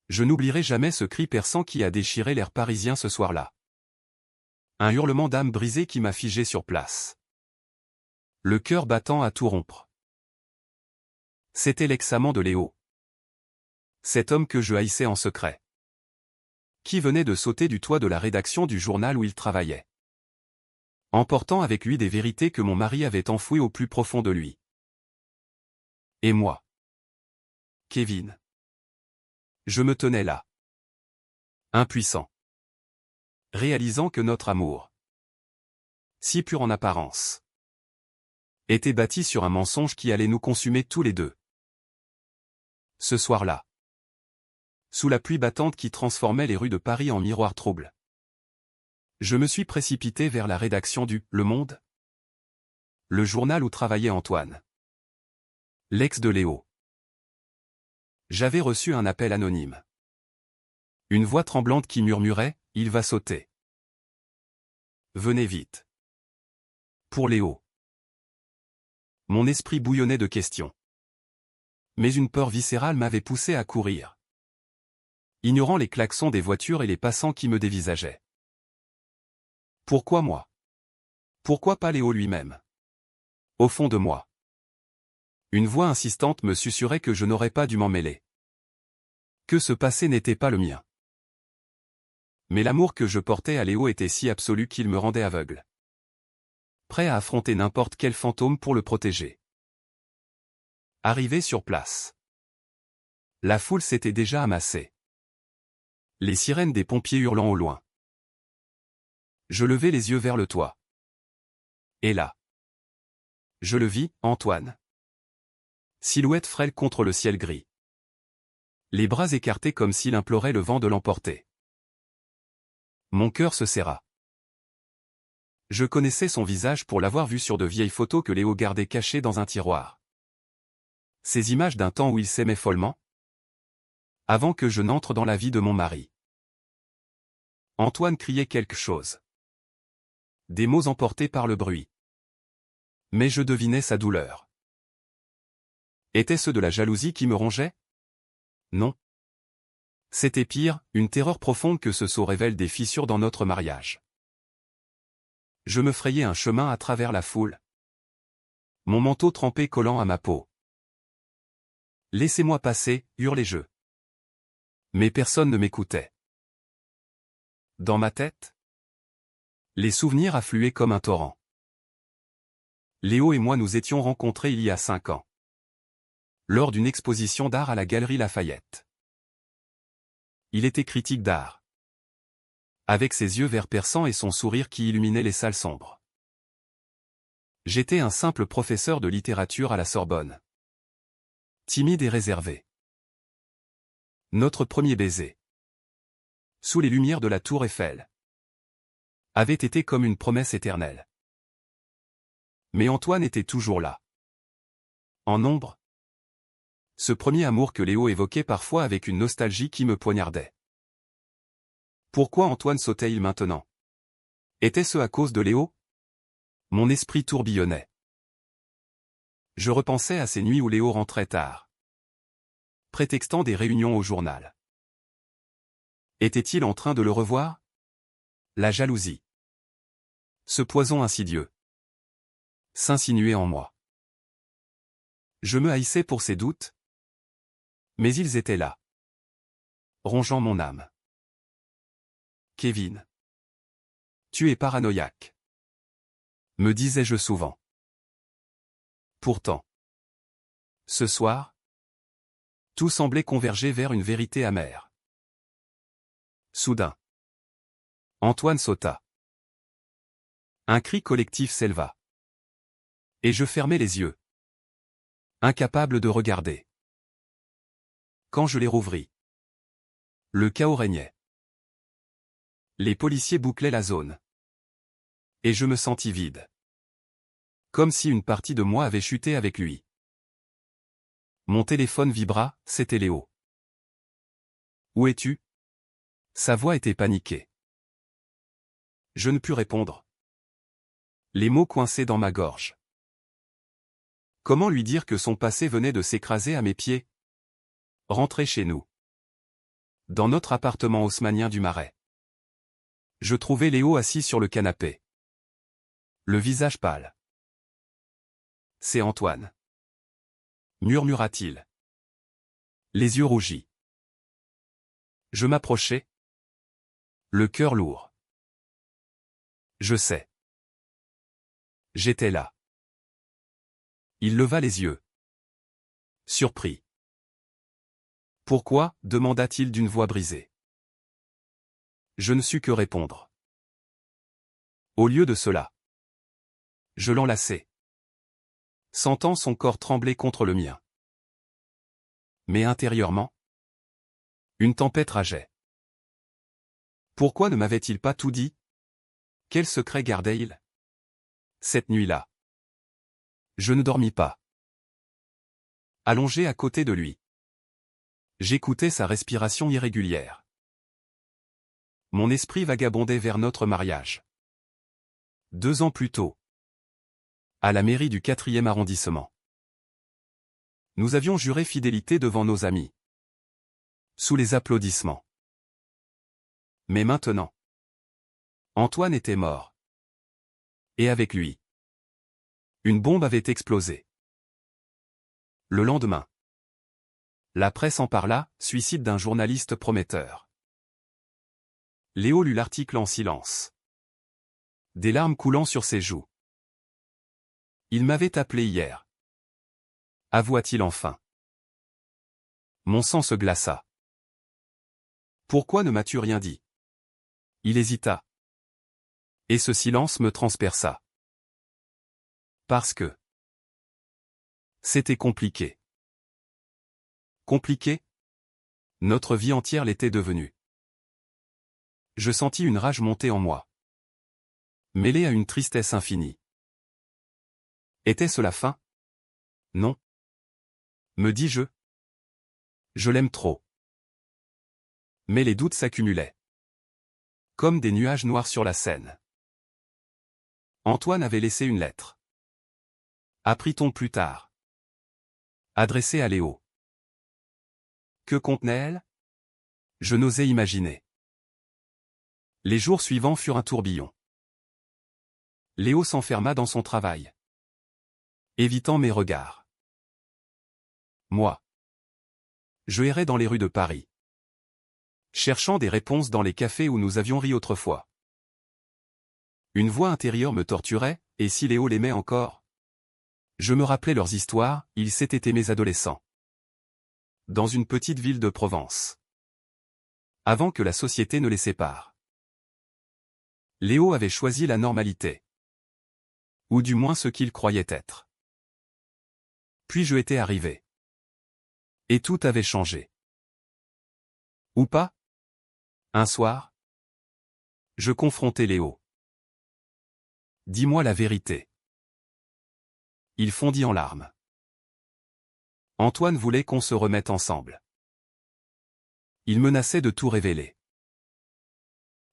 Je n'oublierai jamais ce cri perçant qui a déchiré l'air parisien ce soir-là. Un hurlement d'âme brisée qui m'a figé sur place. Le cœur battant à tout rompre. C'était l'ex-amant de Léo. Cet homme que je haïssais en secret. Qui venait de sauter du toit de la rédaction du journal où il travaillait. Emportant avec lui des vérités que mon mari avait enfouies au plus profond de lui. Et moi. Kevin. Je me tenais là. Impuissant. Réalisant que notre amour, si pur en apparence, était bâti sur un mensonge qui allait nous consumer tous les deux. Ce soir-là, sous la pluie battante qui transformait les rues de Paris en miroirs troubles, je me suis précipité vers la rédaction du Le Monde, le journal où travaillait Antoine, l'ex de Léo. J'avais reçu un appel anonyme. Une voix tremblante qui murmurait « Il va sauter. Venez vite. » Pour Léo. Mon esprit bouillonnait de questions. Mais une peur viscérale m'avait poussé à courir. Ignorant les klaxons des voitures et les passants qui me dévisageaient. Pourquoi moi? Pourquoi pas Léo lui-même? Au fond de moi. Une voix insistante me susurrait que je n'aurais pas dû m'en mêler. Que ce passé n'était pas le mien. Mais l'amour que je portais à Léo était si absolu qu'il me rendait aveugle. Prêt à affronter n'importe quel fantôme pour le protéger. Arrivé sur place. La foule s'était déjà amassée. Les sirènes des pompiers hurlant au loin. Je levai les yeux vers le toit. Et là. Je le vis, Antoine. Silhouette frêle contre le ciel gris. Les bras écartés comme s'il implorait le vent de l'emporter. Mon cœur se serra. Je connaissais son visage pour l'avoir vu sur de vieilles photos que Léo gardait cachées dans un tiroir. Ces images d'un temps où il s'aimait follement. Avant que je n'entre dans la vie de mon mari. Antoine criait quelque chose. Des mots emportés par le bruit. Mais je devinais sa douleur. Était-ce de la jalousie qui me rongeait? Non. C'était pire, une terreur profonde que ce sceau révèle des fissures dans notre mariage. Je me frayais un chemin à travers la foule. Mon manteau trempé collant à ma peau. Laissez-moi passer, hurlai-je. Mais personne ne m'écoutait. Dans ma tête, les souvenirs affluaient comme un torrent. Léo et moi nous étions rencontrés il y a 5 ans. Lors d'une exposition d'art à la Galerie Lafayette. Il était critique d'art. Avec ses yeux verts perçants et son sourire qui illuminait les salles sombres. J'étais un simple professeur de littérature à la Sorbonne. Timide et réservé. Notre premier baiser. Sous les lumières de la tour Eiffel. Avait été comme une promesse éternelle. Mais Antoine était toujours là. En ombre. Ce premier amour que Léo évoquait parfois avec une nostalgie qui me poignardait. Pourquoi Antoine sautait-il maintenant? Était-ce à cause de Léo? Mon esprit tourbillonnait. Je repensais à ces nuits où Léo rentrait tard. Prétextant des réunions au journal. Était-il en train de le revoir? La jalousie. Ce poison insidieux. S'insinuait en moi. Je me haïssais pour ces doutes. Mais ils étaient là. Rongeant mon âme. Kevin. Tu es paranoïaque. Me disais-je souvent. Pourtant. Ce soir. Tout semblait converger vers une vérité amère. Soudain. Antoine sauta. Un cri collectif s'éleva. Et je fermai les yeux. Incapable de regarder. Quand je les rouvris. Le chaos régnait. Les policiers bouclaient la zone. Et je me sentis vide. Comme si une partie de moi avait chuté avec lui. Mon téléphone vibra, c'était Léo. Où es-tu? Sa voix était paniquée. Je ne pus répondre. Les mots coinçaient dans ma gorge. Comment lui dire que son passé venait de s'écraser à mes pieds? Rentrer chez nous. Dans notre appartement haussmannien du Marais. Je trouvai Léo assis sur le canapé. Le visage pâle. « C'est Antoine. » murmura-t-il. Les yeux rougis. Je m'approchai. Le cœur lourd. Je sais. J'étais là. Il leva les yeux. Surpris. Pourquoi demanda-t-il d'une voix brisée. Je ne sus que répondre. Au lieu de cela, je l'enlaçai, sentant son corps trembler contre le mien. Mais intérieurement, une tempête rageait. Pourquoi ne m'avait-il pas tout dit? Quel secret gardait-il? Cette nuit-là, je ne dormis pas. Allongé à côté de lui, j'écoutais sa respiration irrégulière. Mon esprit vagabondait vers notre mariage. 2 ans plus tôt, à la mairie du 4e arrondissement. Nous avions juré fidélité devant nos amis. Sous les applaudissements. Mais maintenant, Antoine était mort. Et avec lui, une bombe avait explosé. Le lendemain, la presse en parla, suicide d'un journaliste prometteur. Léo lut l'article en silence. Des larmes coulant sur ses joues. Il m'avait appelé hier. Avoua-t-il enfin. Mon sang se glaça. Pourquoi ne m'as-tu rien dit? Il hésita. Et ce silence me transperça. Parce que c'était compliqué. Compliqué? Notre vie entière l'était devenue. Je sentis une rage monter en moi, mêlée à une tristesse infinie. Était-ce la fin? Non. Me dis-je. Je l'aime trop. Mais les doutes s'accumulaient. Comme des nuages noirs sur la Seine. Antoine avait laissé une lettre. Apprit-on plus tard. Adressée à Léo. Que contenait-elle? Je n'osais imaginer. Les jours suivants furent un tourbillon. Léo s'enferma dans son travail, évitant mes regards. Moi, je errais dans les rues de Paris, cherchant des réponses dans les cafés où nous avions ri autrefois. Une voix intérieure me torturait, et si Léo l'aimait encore? Je me rappelais leurs histoires, ils s'étaient aimés adolescents. Dans une petite ville de Provence. Avant que la société ne les sépare. Léo avait choisi la normalité. Ou du moins ce qu'il croyait être. Puis je étais arrivé. Et tout avait changé. Ou pas? Un soir, je confrontai Léo. Dis-moi la vérité. Il fondit en larmes. Antoine voulait qu'on se remette ensemble. Il menaçait de tout révéler.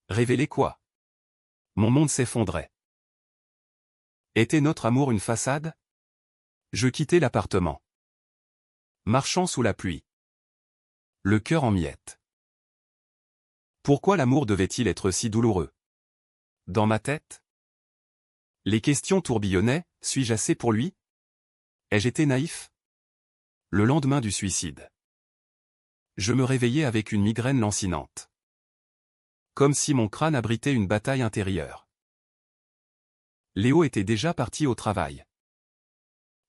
Révéler quoi? Mon monde s'effondrait. Était notre amour une façade? Je quittai l'appartement. Marchant sous la pluie. Le cœur en miettes. Pourquoi l'amour devait-il être si douloureux? Dans ma tête? Les questions tourbillonnaient, suis-je assez pour lui? Ai-je été naïf? Le lendemain du suicide. Je me réveillai avec une migraine lancinante. Comme si mon crâne abritait une bataille intérieure. Léo était déjà parti au travail.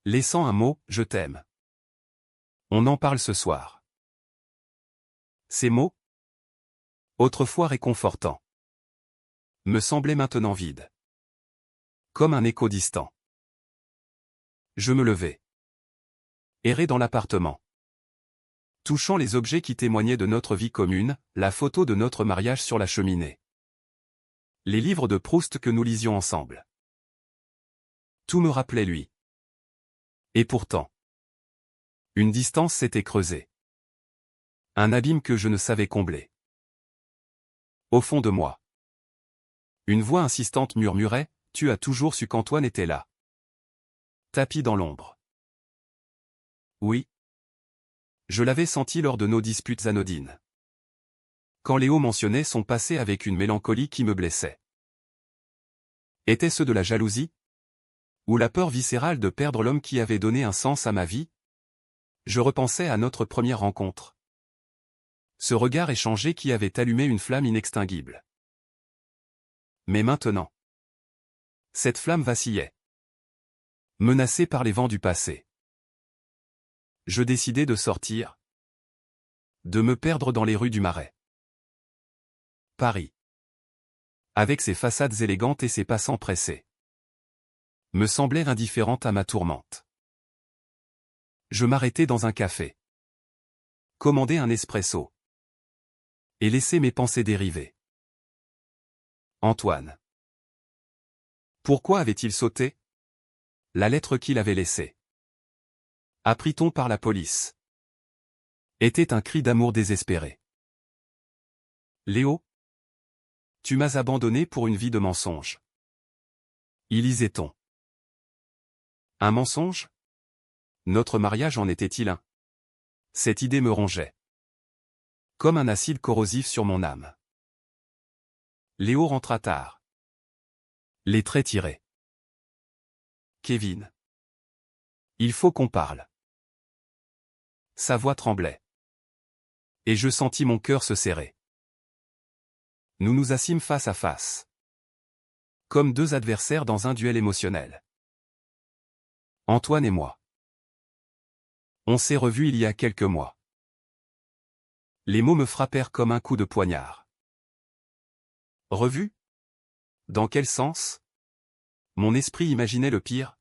Laissant un mot, je t'aime. On en parle ce soir. Ces mots, autrefois réconfortants, me semblaient maintenant vides. Comme un écho distant. Je me levai. Errai dans l'appartement. Touchant les objets qui témoignaient de notre vie commune, la photo de notre mariage sur la cheminée. Les livres de Proust que nous lisions ensemble. Tout me rappelait lui. Et pourtant, une distance s'était creusée. Un abîme que je ne savais combler. Au fond de moi, une voix insistante murmurait, « Tu as toujours su qu'Antoine était là. » Tapi dans l'ombre. Oui. Je l'avais senti lors de nos disputes anodines. Quand Léo mentionnait son passé avec une mélancolie qui me blessait. Était-ce de la jalousie? Ou la peur viscérale de perdre l'homme qui avait donné un sens à ma vie? Je repensais à notre première rencontre. Ce regard échangé qui avait allumé une flamme inextinguible. Mais maintenant, cette flamme vacillait. Menacée par les vents du passé. Je décidai de sortir. De me perdre dans les rues du Marais. Paris. Avec ses façades élégantes et ses passants pressés. Me semblait indifférente à ma tourmente. Je m'arrêtai dans un café. Commandai un espresso. Et laissai mes pensées dériver. Antoine. Pourquoi avait-il sauté? La lettre qu'il avait laissée. Apprit-on par la police. Était un cri d'amour désespéré. Léo? Tu m'as abandonné pour une vie de mensonge. Y lisait-on. Un mensonge? Notre mariage en était-il un? Cette idée me rongeait. Comme un acide corrosif sur mon âme. Léo rentra tard. Les traits tirés. Kevin. Il faut qu'on parle. Sa voix tremblait. Et je sentis mon cœur se serrer. Nous nous assîmes face à face. Comme deux adversaires dans un duel émotionnel. Antoine et moi. On s'est revus il y a quelques mois. Les mots me frappèrent comme un coup de poignard. Revus? Dans quel sens? Mon esprit imaginait le pire.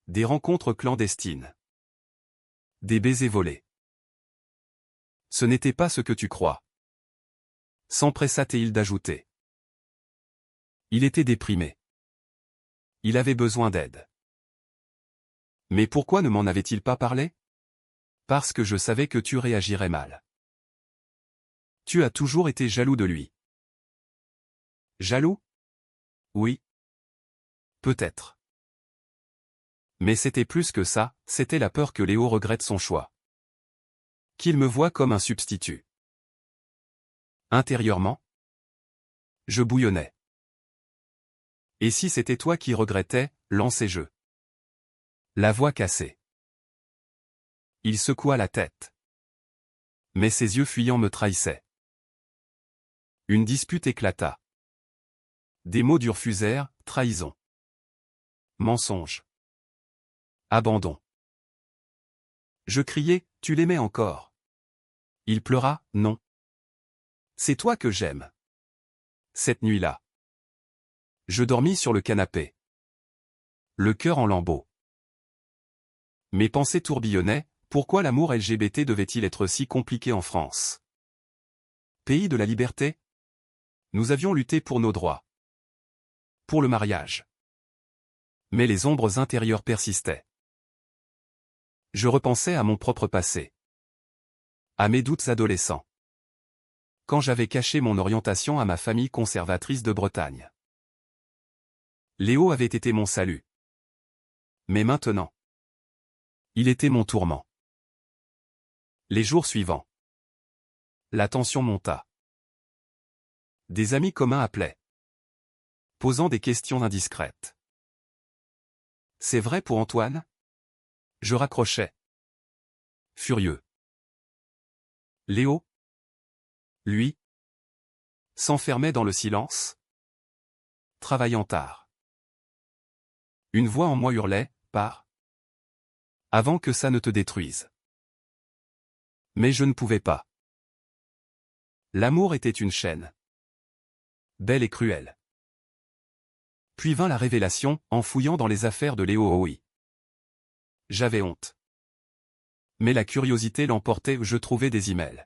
Des rencontres clandestines. Des baisers volés. Ce n'était pas ce que tu crois. S'empressa-t-il d'ajouter. Il était déprimé. Il avait besoin d'aide. Mais pourquoi ne m'en avait-il pas parlé? Parce que je savais que tu réagirais mal. Tu as toujours été jaloux de lui. Jaloux? Oui. Peut-être. Mais c'était plus que ça, c'était la peur que Léo regrette son choix. Qu'il me voie comme un substitut. Intérieurement, je bouillonnais. Et si c'était toi qui regrettais, lançai-je. La voix cassée. Il secoua la tête. Mais ses yeux fuyants me trahissaient. Une dispute éclata. Des mots durs fusèrent, trahison. Mensonge. Abandon. Je criai, tu l'aimais encore. Il pleura, non. C'est toi que j'aime. Cette nuit-là. Je dormis sur le canapé. Le cœur en lambeaux. Mes pensées tourbillonnaient, pourquoi l'amour LGBT devait-il être si compliqué en France? Pays de la liberté? Nous avions lutté pour nos droits. Pour le mariage. Mais les ombres intérieures persistaient. Je repensais à mon propre passé. À mes doutes adolescents. Quand j'avais caché mon orientation à ma famille conservatrice de Bretagne. Léo avait été mon salut. Mais maintenant. Il était mon tourment. Les jours suivants. La tension monta. Des amis communs appelaient. Posant des questions indiscrètes. C'est vrai pour Antoine? Je raccrochais. Furieux. Léo? Lui? S'enfermait dans le silence? Travaillant tard. Une voix en moi hurlait, pars. Avant que ça ne te détruise. Mais je ne pouvais pas. L'amour était une chaîne. Belle et cruelle. Puis vint la révélation, en fouillant dans les affaires de Léo Houi. J'avais honte. Mais la curiosité l'emportait, je trouvais des emails.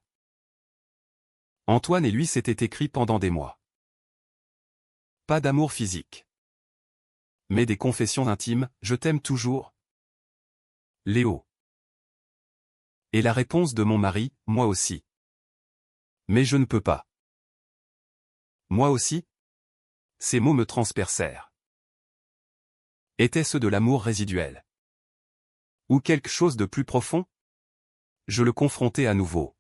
Antoine et lui s'étaient écrits pendant des mois. Pas d'amour physique. Mais des confessions intimes, je t'aime toujours. Léo. Et la réponse de mon mari, moi aussi. Mais je ne peux pas. Moi aussi? Ces mots me transpercèrent. Était-ce de l'amour résiduel? Ou quelque chose de plus profond? Je le confrontai à nouveau.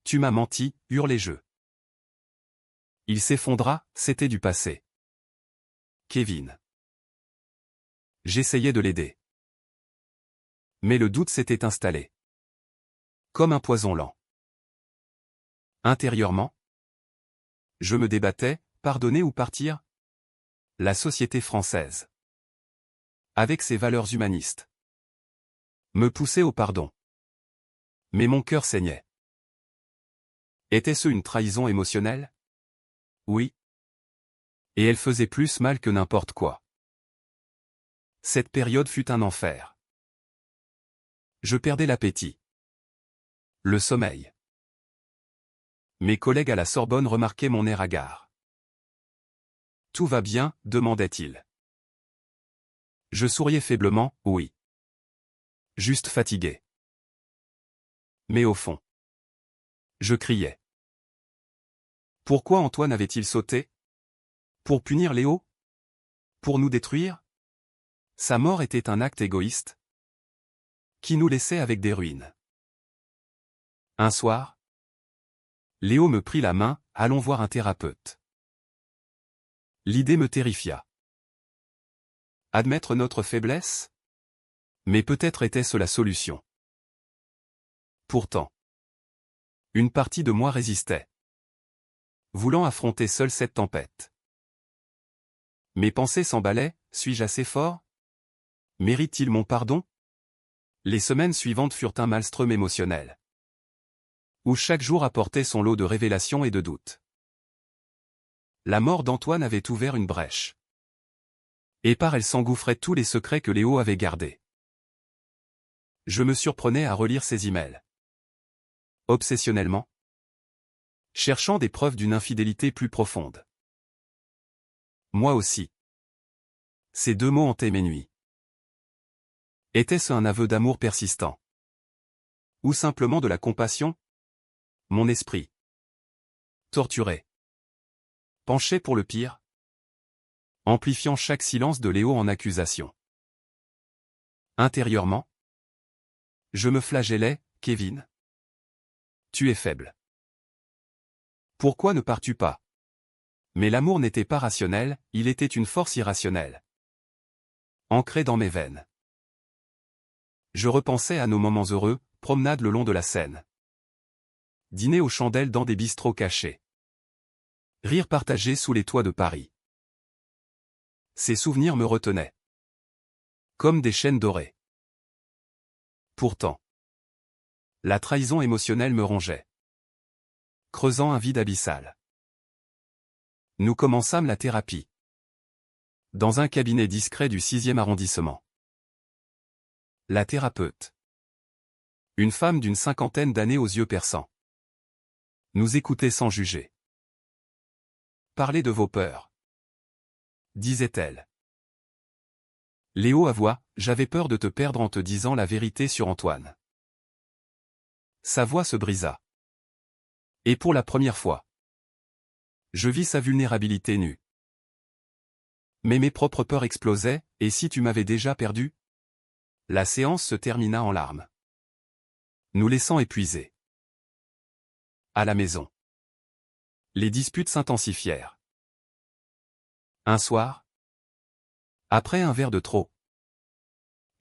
Tu m'as menti, hurlai-je. Il s'effondra, c'était du passé. Kevin. J'essayais de l'aider. Mais le doute s'était installé. Comme un poison lent. Intérieurement, je me débattais, pardonner ou partir? La société française, avec ses valeurs humanistes, me poussait au pardon. Mais mon cœur saignait. Était-ce une trahison émotionnelle? Oui. Et elle faisait plus mal que n'importe quoi. Cette période fut un enfer. Je perdais l'appétit. Le sommeil. Mes collègues à la Sorbonne remarquaient mon air hagard. Tout va bien, demandait-il. Je souriais faiblement, oui. Juste fatigué. Mais au fond, je criais. Pourquoi Antoine avait-il sauté? Pour punir Léo? Pour nous détruire? Sa mort était un acte égoïste qui nous laissait avec des ruines. Un soir, Léo me prit la main, allons voir un thérapeute. L'idée me terrifia. Admettre notre faiblesse? Mais peut-être était-ce la solution. Pourtant, une partie de moi résistait, voulant affronter seule cette tempête. Mes pensées s'emballaient, suis-je assez fort? Mérite-t-il mon pardon? Les semaines suivantes furent un maelstrom émotionnel, où chaque jour apportait son lot de révélations et de doutes. La mort d'Antoine avait ouvert une brèche. Et par elle s'engouffraient tous les secrets que Léo avait gardés. Je me surprenais à relire ses emails. Obsessionnellement, cherchant des preuves d'une infidélité plus profonde. Moi aussi. Ces deux mots hantaient mes nuits. Était-ce un aveu d'amour persistant? Ou simplement de la compassion? Mon esprit, torturé, penchait pour le pire, amplifiant chaque silence de Léo en accusation. Intérieurement, je me flagellais, Kevin. Tu es faible. Pourquoi ne pars-tu pas? Mais l'amour n'était pas rationnel, il était une force irrationnelle. Ancrée dans mes veines. Je repensais à nos moments heureux, promenades le long de la Seine. Dîner aux chandelles dans des bistrots cachés. Rire partagé sous les toits de Paris. Ces souvenirs me retenaient. Comme des chaînes dorées. Pourtant, la trahison émotionnelle me rongeait, creusant un vide abyssal. Nous commençâmes la thérapie. Dans un cabinet discret du 6e arrondissement. La thérapeute. Une femme d'une cinquantaine d'années aux yeux perçants. Nous écoutait sans juger. Parlez de vos peurs, disait-elle. Léo avoua, j'avais peur de te perdre en te disant la vérité sur Antoine. Sa voix se brisa. Et pour la première fois, je vis sa vulnérabilité nue. Mais mes propres peurs explosaient, et si tu m'avais déjà perdu? La séance se termina en larmes, nous laissant épuisés. À la maison, les disputes s'intensifièrent. Un soir, après un verre de trop,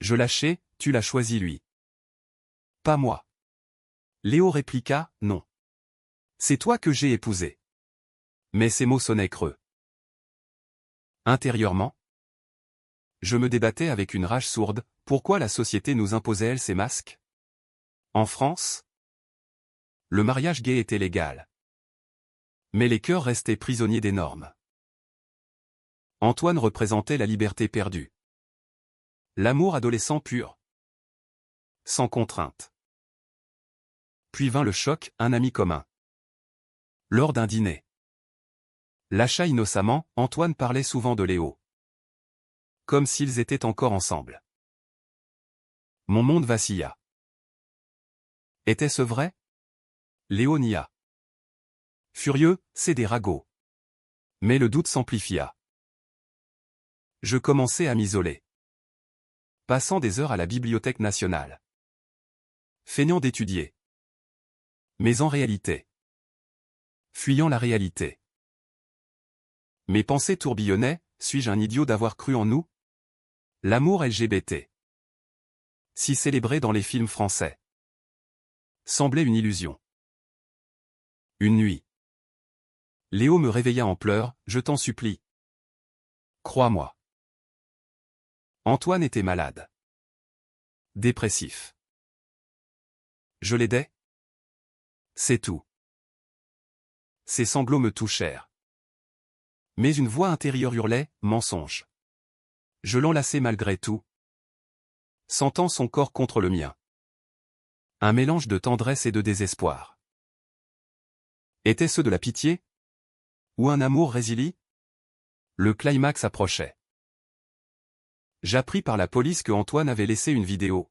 je lâchai, tu l'as choisi lui. Pas moi. Léo répliqua, non. C'est toi que j'ai épousé. Mais ces mots sonnaient creux. Intérieurement, je me débattais avec une rage sourde, pourquoi la société nous imposait-elle ces masques? En France, le mariage gay était légal. Mais les cœurs restaient prisonniers des normes. Antoine représentait la liberté perdue. L'amour adolescent pur. Sans contrainte. Puis vint le choc, un ami commun. Lors d'un dîner. Lâcha innocemment, Antoine parlait souvent de Léo. Comme s'ils étaient encore ensemble. Mon monde vacilla. Était-ce vrai? Léo nia. Furieux, c'est des ragots. Mais le doute s'amplifia. Je commençai à m'isoler. Passant des heures à la Bibliothèque nationale. Feignant d'étudier. Mais en réalité. Fuyant la réalité. Mes pensées tourbillonnaient, suis-je un idiot d'avoir cru en nous? L'amour LGBT. Si célébré dans les films français. Semblait une illusion. Une nuit. Léo me réveilla en pleurs, je t'en supplie. Crois-moi. Antoine était malade. Dépressif. Je l'aidais. C'est tout. Ses sanglots me touchèrent. Mais une voix intérieure hurlait, mensonge. Je l'enlaçai malgré tout. Sentant son corps contre le mien. Un mélange de tendresse et de désespoir. Était-ce de la pitié? Ou un amour résili? Le climax approchait. J'appris par la police que Antoine avait laissé une vidéo.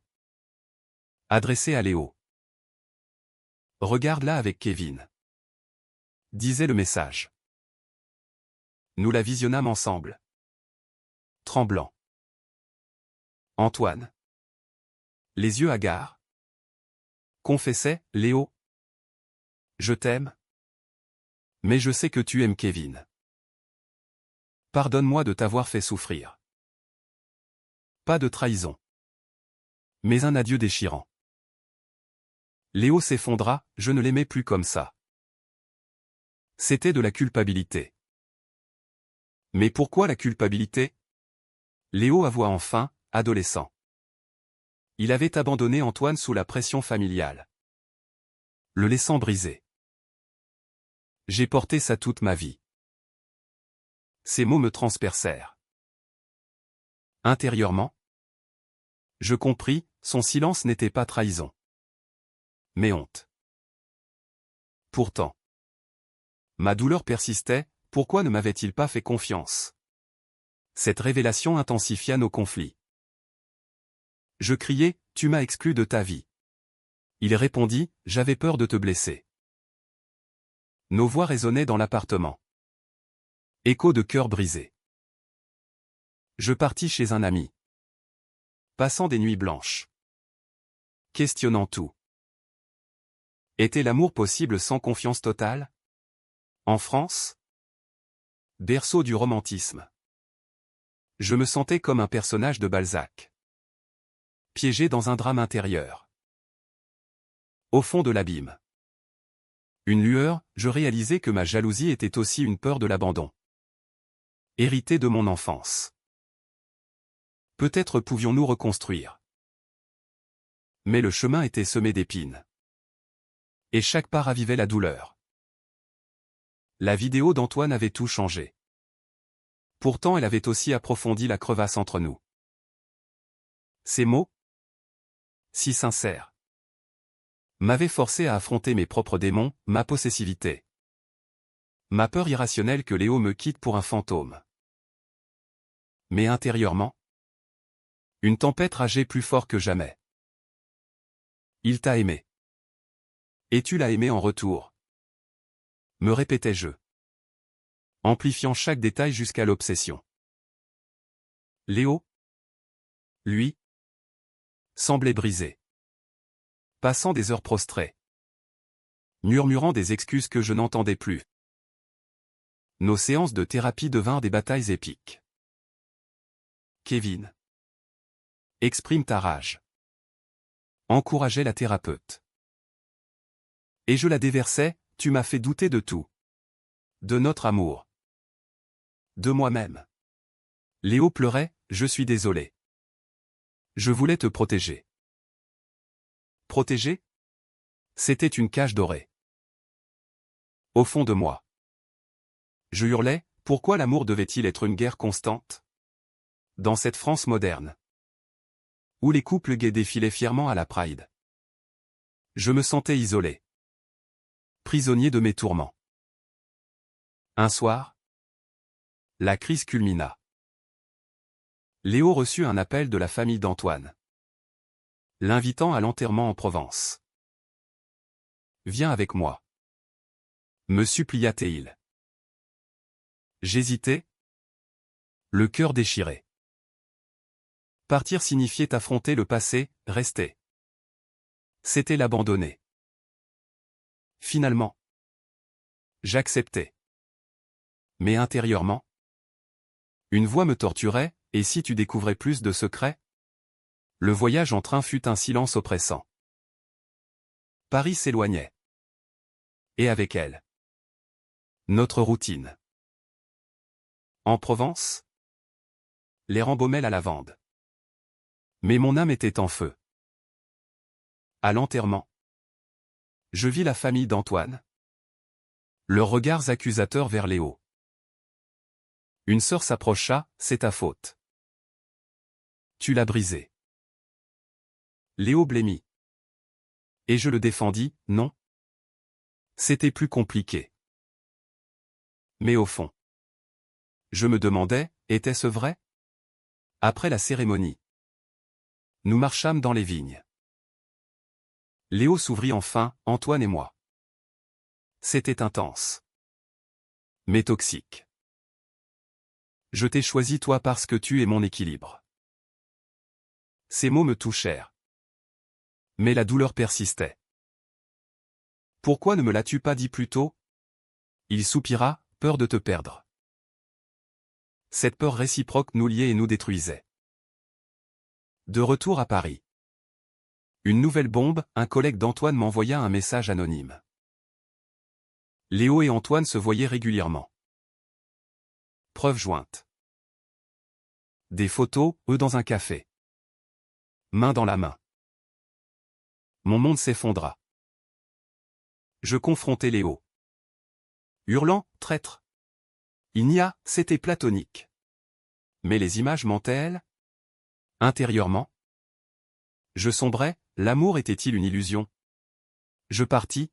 Adressée à Léo. Regarde-la avec Kevin. Disait le message. Nous la visionnâmes ensemble. Tremblant. Antoine. Les yeux hagards. Confessait, Léo. Je t'aime. Mais je sais que tu aimes Kevin. Pardonne-moi de t'avoir fait souffrir. Pas de trahison. Mais un adieu déchirant. Léo s'effondra, je ne l'aimais plus comme ça. C'était de la culpabilité. Mais pourquoi la culpabilité? Léo avoua enfin, adolescent. Il avait abandonné Antoine sous la pression familiale. Le laissant briser. J'ai porté ça toute ma vie. Ces mots me transpercèrent. Intérieurement, je compris, son silence n'était pas trahison. Mais honte. Pourtant, ma douleur persistait, pourquoi ne m'avait-il pas fait confiance? Cette révélation intensifia nos conflits. Je criai, tu m'as exclu de ta vie. Il répondit, j'avais peur de te blesser. Nos voix résonnaient dans l'appartement. Écho de cœur brisé. Je partis chez un ami. Passant des nuits blanches. Questionnant tout. Était l'amour possible sans confiance totale? En France? Berceau du romantisme. Je me sentais comme un personnage de Balzac. Piégé dans un drame intérieur. Au fond de l'abîme. Une lueur, je réalisais que ma jalousie était aussi une peur de l'abandon. Héritée de mon enfance. Peut-être pouvions-nous reconstruire. Mais le chemin était semé d'épines. Et chaque pas ravivait la douleur. La vidéo d'Antoine avait tout changé. Pourtant elle avait aussi approfondi la crevasse entre nous. Ces mots, si sincères, m'avaient forcé à affronter mes propres démons, ma possessivité. Ma peur irrationnelle que Léo me quitte pour un fantôme. Mais intérieurement, une tempête rageait plus fort que jamais. Il t'a aimé. Et tu l'as aimé en retour. Me répétais-je. Amplifiant chaque détail jusqu'à l'obsession. Léo, lui, semblait brisé. Passant des heures prostré. Murmurant des excuses que je n'entendais plus. Nos séances de thérapie devinrent des batailles épiques. Kevin. Exprime ta rage. Encourageait la thérapeute. Et je la déversais, tu m'as fait douter de tout. De notre amour. De moi-même. Léo pleurait, je suis désolé. Je voulais te protéger. Protéger? C'était une cage dorée. Au fond de moi. Je hurlais, pourquoi l'amour devait-il être une guerre constante? Dans cette France moderne. Où les couples gays défilaient fièrement à la Pride. Je me sentais isolé. Prisonnier de mes tourments. Un soir, la crise culmina. Léo reçut un appel de la famille d'Antoine. L'invitant à l'enterrement en Provence. Viens avec moi. Me supplia-t-il. J'hésitais. Le cœur déchiré. Partir signifiait affronter le passé, rester. C'était l'abandonner. Finalement, j'acceptais. Mais intérieurement, une voix me torturait, et si tu découvrais plus de secrets? Le voyage en train fut un silence oppressant. Paris s'éloignait. Et avec elle, notre routine. En Provence, l'air embaumait la lavande. Mais mon âme était en feu. À l'enterrement, je vis la famille d'Antoine. Leurs regards accusateurs vers Léo. Une sœur s'approcha, c'est ta faute. Tu l'as brisé. Léo blêmit. Et je le défendis, non. C'était plus compliqué. Mais au fond, je me demandais, était-ce vrai? Après la cérémonie, nous marchâmes dans les vignes. Léo s'ouvrit enfin, Antoine et moi. C'était intense. Mais toxique. Je t'ai choisi toi parce que tu es mon équilibre. Ces mots me touchèrent. Mais la douleur persistait. Pourquoi ne me l'as-tu pas dit plus tôt? Il soupira, peur de te perdre. Cette peur réciproque nous liait et nous détruisait. De retour à Paris. Une nouvelle bombe, un collègue d'Antoine m'envoya un message anonyme. Léo et Antoine se voyaient régulièrement. Preuve jointe. Des photos, eux dans un café. Main dans la main. Mon monde s'effondra. Je confrontai Léo. Hurlant, traître. Il n'y a, c'était platonique. Mais les images mentaient-elles? Intérieurement? Je sombrais, l'amour était-il une illusion? Je partis,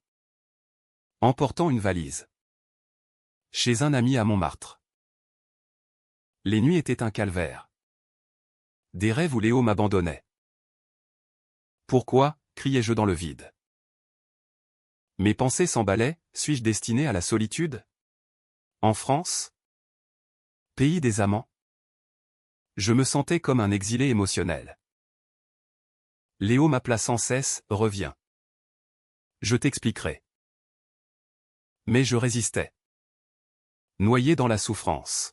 emportant une valise. Chez un ami à Montmartre. Les nuits étaient un calvaire. Des rêves où Léo m'abandonnait. Pourquoi, criai-je dans le vide. Mes pensées s'emballaient, suis-je destiné à la solitude? En France? Pays des amants? Je me sentais comme un exilé émotionnel. Léo m'appela sans cesse, reviens. Je t'expliquerai. Mais je résistais. Noyé dans la souffrance.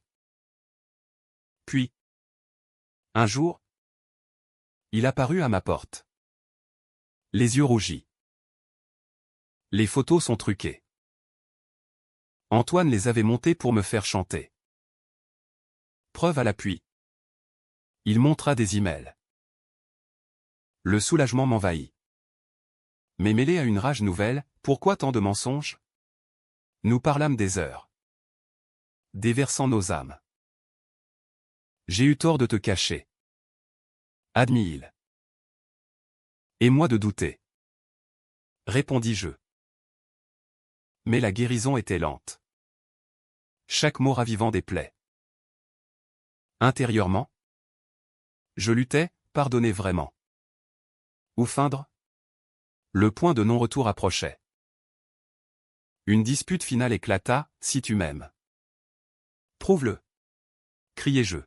Puis, un jour, il apparut à ma porte. Les yeux rougis. Les photos sont truquées. Antoine les avait montées pour me faire chanter. Preuve à l'appui. Il montra des emails. Le soulagement m'envahit. Mais mêlé à une rage nouvelle, pourquoi tant de mensonges? Nous parlâmes des heures. Déversant nos âmes. J'ai eu tort de te cacher. Admis-il. Et moi de douter. Répondis-je. Mais la guérison était lente. Chaque mot ravivant des plaies. Intérieurement, je luttais, pardonner vraiment. Ou feindre? Le point de non-retour approchait. Une dispute finale éclata, si tu m'aimes. Prouve-le. Criai-je.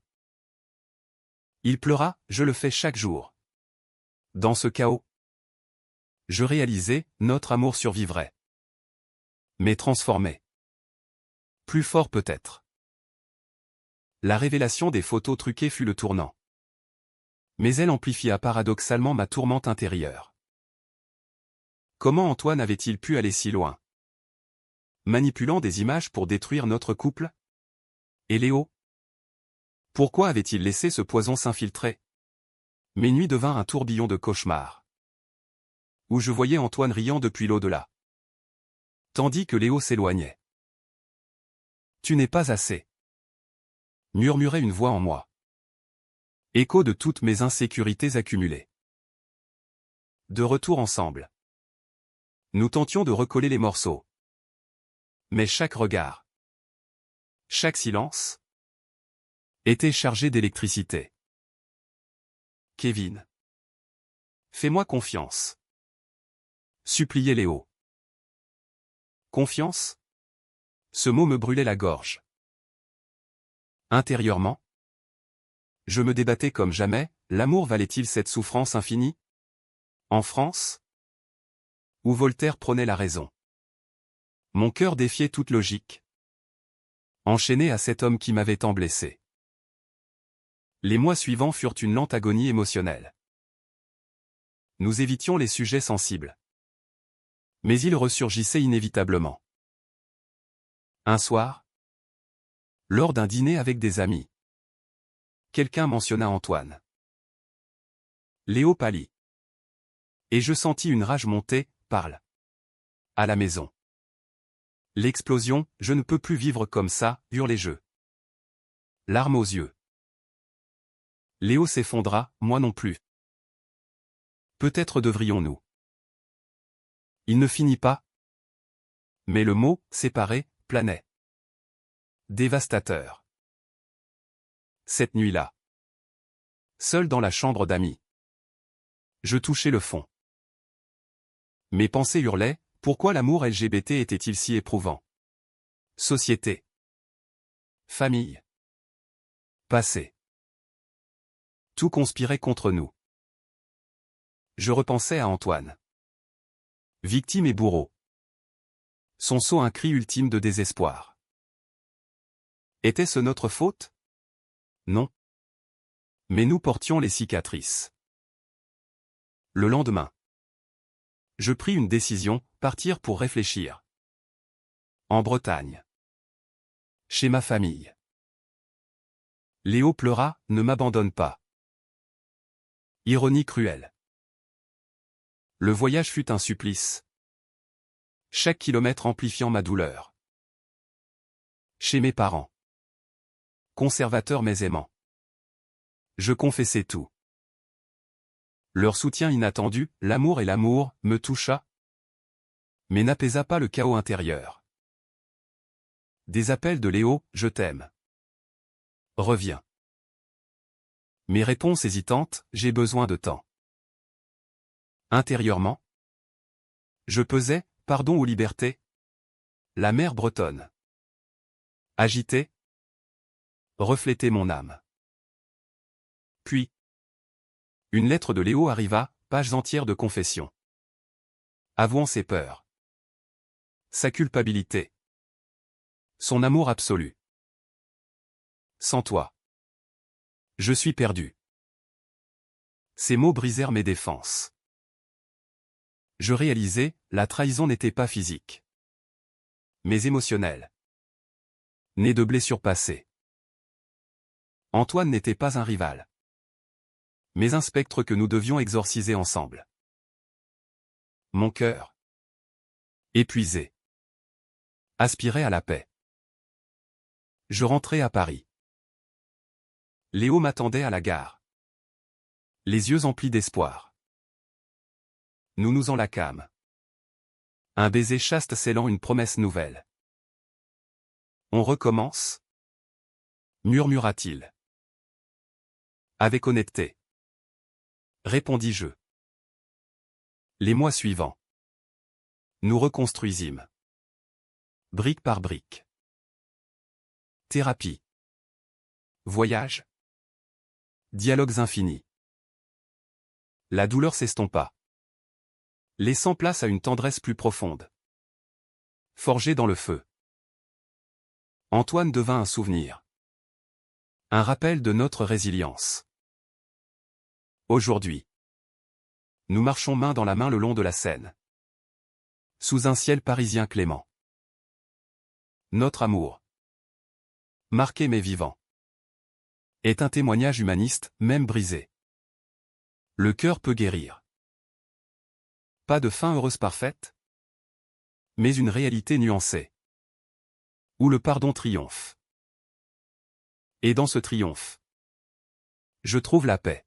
Il pleura, je le fais chaque jour. Dans ce chaos, je réalisais, notre amour survivrait. Mais transformé. Plus fort peut-être. La révélation des photos truquées fut le tournant. Mais elle amplifia paradoxalement ma tourmente intérieure. Comment Antoine avait-il pu aller si loin? Manipulant des images pour détruire notre couple? Et Léo? Pourquoi avait-il laissé ce poison s'infiltrer? Mes nuits devinrent un tourbillon de cauchemars. Où je voyais Antoine riant depuis l'au-delà. Tandis que Léo s'éloignait. Tu n'es pas assez. Murmurait une voix en moi. Écho de toutes mes insécurités accumulées. De retour ensemble. Nous tentions de recoller les morceaux. Mais chaque regard, chaque silence, était chargé d'électricité. Kevin. Fais-moi confiance. Suppliait Léo. Confiance? Ce mot me brûlait la gorge. Intérieurement, je me débattais comme jamais, l'amour valait-il cette souffrance infinie? En France? Où Voltaire prônait la raison. Mon cœur défiait toute logique. Enchaîné à cet homme qui m'avait tant blessé. Les mois suivants furent une lente agonie émotionnelle. Nous évitions les sujets sensibles. Mais ils ressurgissaient inévitablement. Un soir, lors d'un dîner avec des amis, quelqu'un mentionna Antoine. Léo pâlit. Et je sentis une rage monter, parle. À la maison. L'explosion, je ne peux plus vivre comme ça, hurlai-je. Larmes aux yeux. Léo s'effondra, moi non plus. Peut-être devrions-nous. Il ne finit pas. Mais le mot, séparé, planait. Dévastateur. Cette nuit-là. Seul dans la chambre d'amis. Je touchais le fond. Mes pensées hurlaient, pourquoi l'amour LGBT était-il si éprouvant? Société. Famille. Passé. Tout conspirait contre nous. Je repensais à Antoine. Victime et bourreau. Son saut un cri ultime de désespoir. Était-ce notre faute? Non. Mais nous portions les cicatrices. Le lendemain. Je pris une décision, partir pour réfléchir. En Bretagne. Chez ma famille. Léo pleura, ne m'abandonne pas. Ironie cruelle. Le voyage fut un supplice. Chaque kilomètre amplifiant ma douleur. Chez mes parents. Conservateurs mais aimants. Je confessais tout. Leur soutien inattendu, l'amour et l'amour, me toucha, mais n'apaisa pas le chaos intérieur. Des appels de Léo, je t'aime. Reviens. Mes réponses hésitantes, j'ai besoin de temps. Intérieurement, je pesais, pardon ou liberté? La mer bretonne. Agitée, reflétait mon âme. Puis, une lettre de Léo arriva, pages entières de confession. Avouant ses peurs. Sa culpabilité. Son amour absolu. Sans toi. Je suis perdu. Ces mots brisèrent mes défenses. Je réalisais, la trahison n'était pas physique. Mais émotionnelle. Née de blessures passées. Antoine n'était pas un rival. Mais un spectre que nous devions exorciser ensemble. Mon cœur. Épuisé. Aspirait à la paix. Je rentrais à Paris. Léo m'attendait à la gare. Les yeux emplis d'espoir. Nous nous enlacâmes. Un baiser chaste scellant une promesse nouvelle. On recommence? Murmura-t-il. Avec honnêteté. Répondis-je. Les mois suivants. Nous reconstruisîmes. Brique par brique. Thérapie. Voyage. Dialogues infinis. La douleur s'estompa. Laissant place à une tendresse plus profonde. Forgée dans le feu. Antoine devint un souvenir. Un rappel de notre résilience. Aujourd'hui. Nous marchons main dans la main le long de la Seine. Sous un ciel parisien clément. Notre amour. Marqué mais vivant. Est un témoignage humaniste, même brisé. Le cœur peut guérir. Pas de fin heureuse parfaite, mais une réalité nuancée. Où le pardon triomphe. Et dans ce triomphe, je trouve la paix.